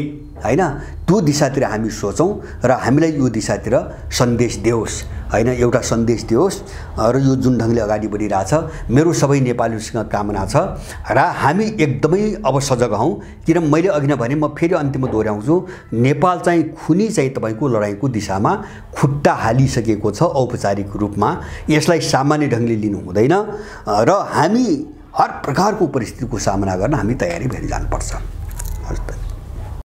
हैन त्यो दिशातिर हामी सोचौं र हामीलाई यो दिशातिर सन्देश दियोस् हैन एउटा सन्देश दियोस् र यो जुन ढंगले अगाडि बढिरहेछ मेरो सबै नेपालीसँग कामना छ र हामी एकदमै अब सजग हौं। किन मैले अघि नै भने म फेरि अन्तिममा दोहोर्याउँछु नेपाल चाहिँ खुनी चाहिँ तपाईको लडाईँको दिशामा खुट्टा हालिसकेको छ औपचारिक रूपमा। यसलाई सामान्य ढंगले लिनु हुँदैन र हामी हर प्रकारको परिस्थितिको सामना गर्न हामी तयारी भएर जानुपर्छ।